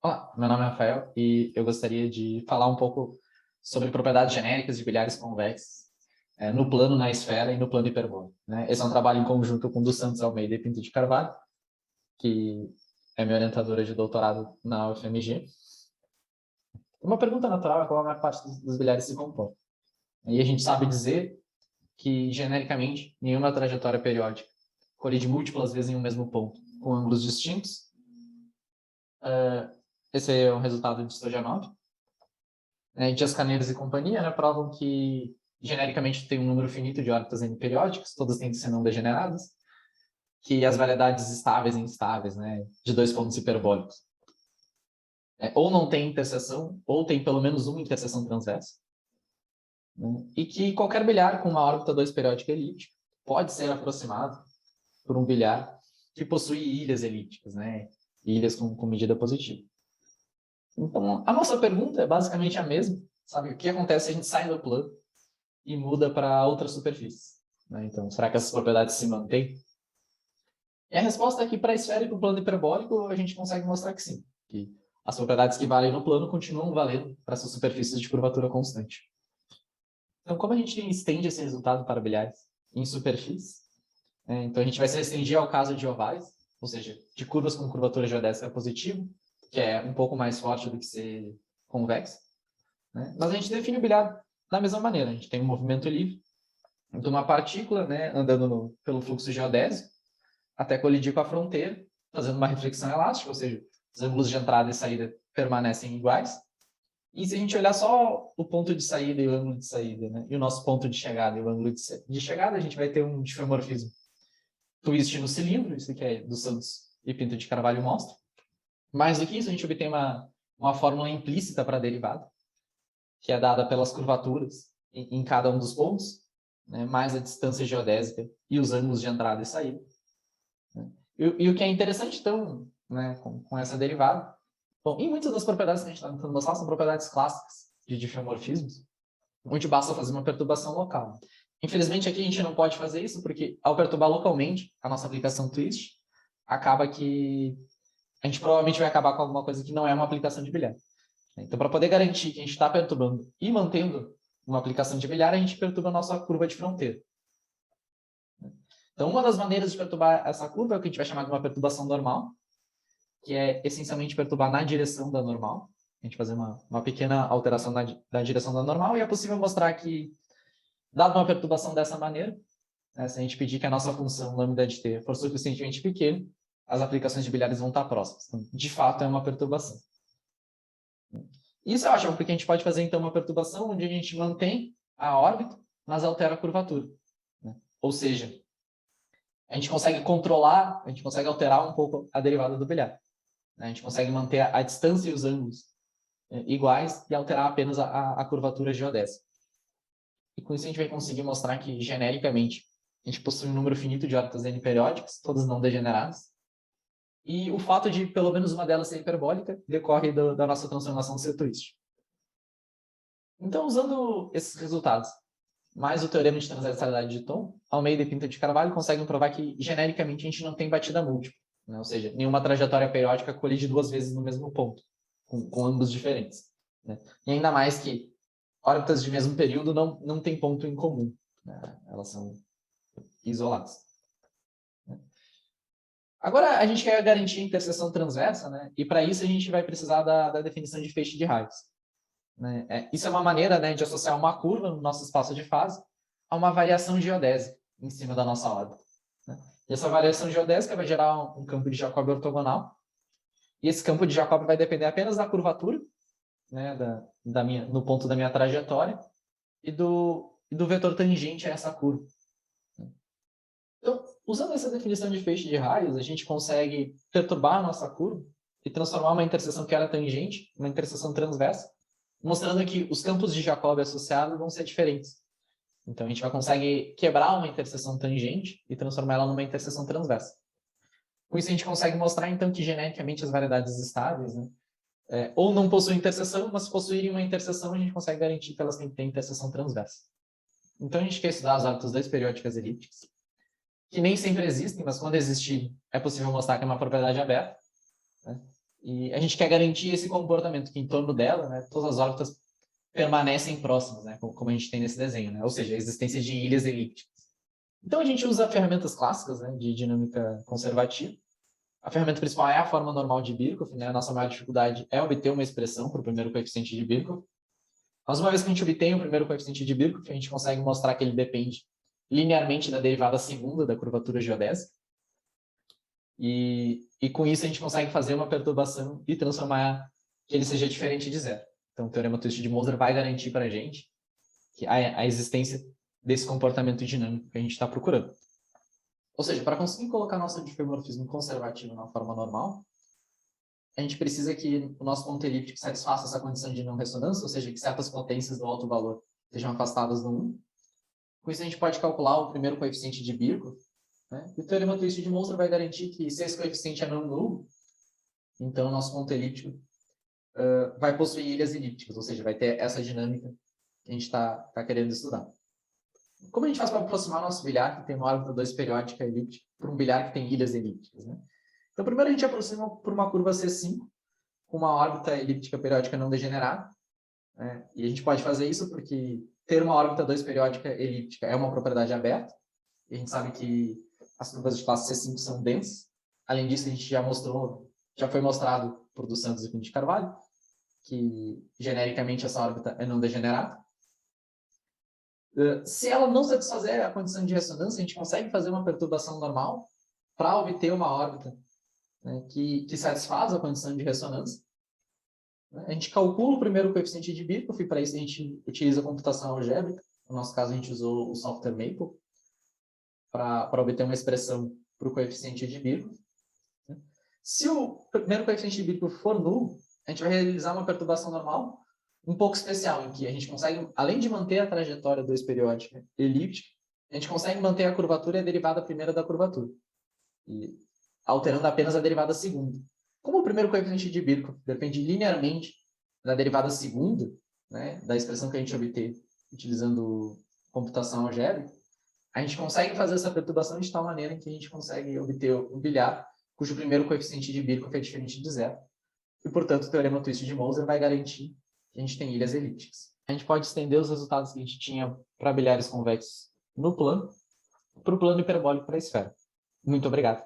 Olá, meu nome é Rafael e eu gostaria de falar um pouco sobre propriedades genéricas de bilhares convexos no plano, na esfera e no plano hiperbólico, né? Esse é um trabalho em conjunto com o dos Santos Almeida e Pinto de Carvalho, que é minha orientadora de doutorado na UFMG. Uma pergunta natural é qual a maior parte dos bilhares se compõe. E a gente sabe dizer que, genericamente, nenhuma trajetória periódica colide múltiplas vezes em um mesmo ponto, com ângulos distintos. Esse é o resultado de Stojanov. Dias Caneiros e companhia, né, provam que, genericamente, tem um número finito de órbitas N periódicas, todas têm que ser não degeneradas, que as variedades estáveis e instáveis, né, de dois pontos hiperbólicos, ou não tem interseção, ou tem pelo menos uma interseção transversa, né, e que qualquer bilhar com uma órbita 2 periódica elíptica pode ser aproximado por um bilhar que possui ilhas elípticas, né, ilhas com medida positiva. Então, a nossa pergunta é basicamente a mesma, sabe? O que acontece se a gente sai do plano e muda para outra superfície, né? Então, será que essas propriedades se mantêm? E a resposta é que para a esfera e para o plano hiperbólico, a gente consegue mostrar que sim, que as propriedades que valem no plano continuam valendo para essas superfícies de curvatura constante. Então, como a gente estende esse resultado para bilhares em superfície, então a gente vai se restringir ao caso de ovais, ou seja, de curvas com curvatura geodésica positiva, que é um pouco mais forte do que ser convexo, né? Mas a gente define o bilhar da mesma maneira. A gente tem um movimento livre de uma partícula, né, andando pelo fluxo geodésico até colidir com a fronteira, fazendo uma reflexão elástica, ou seja, os ângulos de entrada e saída permanecem iguais. E se a gente olhar só o ponto de saída e o ângulo de saída, né, e o nosso ponto de chegada e o ângulo de chegada, a gente vai ter um diffeomorfismo twist no cilindro, isso que é do Santos e Pinto de Carvalho mostra. Mais do que isso, a gente obtém uma fórmula implícita para a derivada, que é dada pelas curvaturas em cada um dos pontos, né, mais a distância geodésica e os ângulos de entrada e saída. Né? E o que é interessante, então, né, com essa derivada, bom, em muitas das propriedades que a gente está tentando mostrar são propriedades clássicas de diffeomorfismos, onde basta fazer uma perturbação local. Infelizmente, aqui a gente não pode fazer isso, porque ao perturbar localmente a nossa aplicação twist, acaba que a gente provavelmente vai acabar com alguma coisa que não é uma aplicação de bilhar. Então, para poder garantir que a gente está perturbando e mantendo uma aplicação de bilhar, a gente perturba a nossa curva de fronteira. Então, uma das maneiras de perturbar essa curva é o que a gente vai chamar de uma perturbação normal, que é essencialmente perturbar na direção da normal. A gente fazer uma pequena alteração da direção da normal, e é possível mostrar que, dada uma perturbação dessa maneira, né, se a gente pedir que a nossa função lambda de t for suficientemente pequena, as aplicações de bilhares vão estar próximas. Então, de fato, é uma perturbação. Isso eu acho, porque a gente pode fazer, então, uma perturbação onde a gente mantém a órbita, mas altera a curvatura, né? Ou seja, a gente consegue controlar, a gente consegue alterar um pouco a derivada do bilhar, né? A gente consegue manter a distância e os ângulos iguais e alterar apenas a curvatura geodésica. E com isso a gente vai conseguir mostrar que, genericamente, a gente possui um número finito de órbitas N periódicas, todas não degeneradas, e o fato de pelo menos uma delas ser hiperbólica decorre da nossa transformação ser twist. Então, usando esses resultados, mais o teorema de transversalidade de Thom, Almeida e Pinto de Carvalho conseguem provar que, genericamente, a gente não tem batida múltipla, né? Ou seja, nenhuma trajetória periódica colide duas vezes no mesmo ponto, com ângulos diferentes, né? E ainda mais que órbitas de mesmo período não têm ponto em comum, né? Elas são isoladas. Agora, a gente quer garantir a interseção transversa, né? E para isso a gente vai precisar da definição de feixe de raios, né? Isso é uma maneira, né, de associar uma curva no nosso espaço de fase a uma variação geodésica em cima da nossa órbita, né? E essa variação geodésica vai gerar um campo de Jacobi ortogonal, e esse campo de Jacobi vai depender apenas da curvatura, né, no ponto da minha trajetória e do vetor tangente a essa curva. Então, usando essa definição de feixe de raios, a gente consegue perturbar a nossa curva e transformar uma interseção que era tangente em uma interseção transversa, mostrando que os campos de Jacobi associados vão ser diferentes. Então, a gente vai conseguir quebrar uma interseção tangente e transformar ela numa interseção transversa. Com isso, a gente consegue mostrar, então, que genericamente as variedades estáveis, né, ou não possuem interseção, mas se possuírem uma interseção, a gente consegue garantir que elas têm que ter interseção transversa. Então, a gente quer estudar as órbitas 2 periódicas elípticas, que nem sempre existem, mas quando existirem, é possível mostrar que é uma propriedade aberta, né? E a gente quer garantir esse comportamento, que em torno dela, né, todas as órbitas permanecem próximas, né, como a gente tem nesse desenho, né, ou seja, a existência de ilhas elípticas. Então a gente usa ferramentas clássicas, né, de dinâmica conservativa. A ferramenta principal é a forma normal de Birkhoff, né, a nossa maior dificuldade é obter uma expressão para o primeiro coeficiente de Birkhoff. Mas uma vez que a gente obtém o primeiro coeficiente de Birkhoff, a gente consegue mostrar que ele depende linearmente da derivada segunda da curvatura geodésica. E com isso a gente consegue fazer uma perturbação e transformar que ele seja diferente de zero. Então o teorema twist de Moser vai garantir para a gente que a existência desse comportamento dinâmico que a gente está procurando. Ou seja, para conseguir colocar nosso diffeomorfismo conservativo na forma normal, a gente precisa que o nosso ponto elíptico satisfaça essa condição de não ressonância, ou seja, que certas potências do alto valor sejam afastadas do 1. Com isso a gente pode calcular o primeiro coeficiente de Birkhoff, né? E o teorema twist de Moser vai garantir que se esse coeficiente é não nulo, então o nosso ponto elíptico vai possuir ilhas elípticas, ou seja, vai ter essa dinâmica que a gente está querendo estudar. Como a gente faz para aproximar nosso bilhar, que tem uma órbita 2 periódica elíptica, para um bilhar que tem ilhas elípticas, né? Então, primeiro a gente aproxima por uma curva C5, com uma órbita elíptica periódica não degenerada, né? E a gente pode fazer isso porque ter uma órbita 2 periódica elíptica é uma propriedade aberta, e a gente sabe que as curvas de classe C5 são densas. Além disso, a gente já foi mostrado por dos Santos e Pinto de Carvalho, que genericamente essa órbita é não degenerada. Se ela não satisfazer a condição de ressonância, a gente consegue fazer uma perturbação normal para obter uma órbita, né, que satisfaz a condição de ressonância. A gente calcula o primeiro coeficiente de Birkhoff, e para isso a gente utiliza a computação algébrica. No nosso caso, a gente usou o software Maple para obter uma expressão para o coeficiente de Birkhoff. Se o primeiro coeficiente de Birkhoff for nulo, a gente vai realizar uma perturbação normal um pouco especial, em que a gente consegue, além de manter a trajetória 2 periódica elíptica, a gente consegue manter a curvatura e a derivada primeira da curvatura, e alterando apenas a derivada segunda. Como o primeiro coeficiente de Birkhoff depende linearmente da derivada segunda, né, da expressão que a gente obter utilizando computação algébrica, a gente consegue fazer essa perturbação de tal maneira em que a gente consegue obter um bilhar cujo primeiro coeficiente de Birkhoff é diferente de zero. E, portanto, o teorema twist de Moser vai garantir que a gente tem ilhas elípticas. A gente pode estender os resultados que a gente tinha para bilhares convexos no plano para o plano hiperbólico para a esfera. Muito obrigado.